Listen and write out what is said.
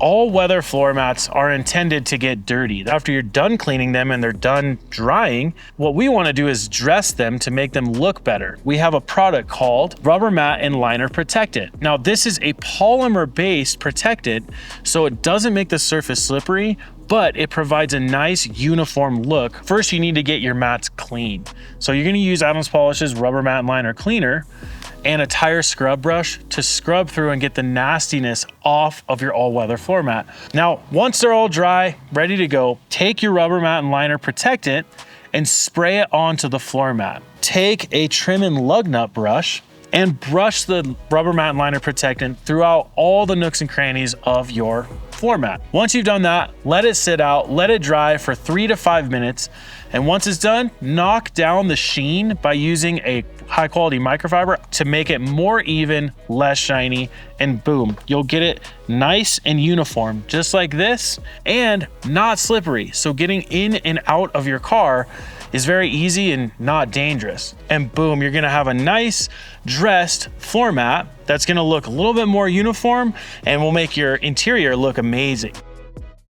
all-weather floor mats are intended to get dirty. After you're done cleaning them and they're done drying, what we want to do is dress them to make them look better. We have a product called Rubber Mat and Liner Protectant. Now, this is a polymer-based protectant, so it doesn't make the surface slippery, but it provides a nice uniform look. First, you need to get your mats clean. So you're going to use Adams Polish's Rubber Mat and Liner Cleaner and a tire scrub brush to scrub through and get the nastiness off of your all-weather floor mat. Now, once they're all dry, ready to go, take your Rubber Mat and Liner Protectant and spray it onto the floor mat. Take a trim and lug nut brush and brush the Rubber Mat and Liner Protectant throughout all the nooks and crannies of your floor mat. Once you've done that, let it sit out, let it dry for 3 to 5 minutes. And once it's done, knock down the sheen by using a high quality microfiber to make it more even, less shiny, and boom, you'll get it nice and uniform, just like this, and not slippery. So getting in and out of your car is very easy and not dangerous. And boom, you're gonna have a nice dressed floor mat that's gonna look a little bit more uniform and will make your interior look amazing.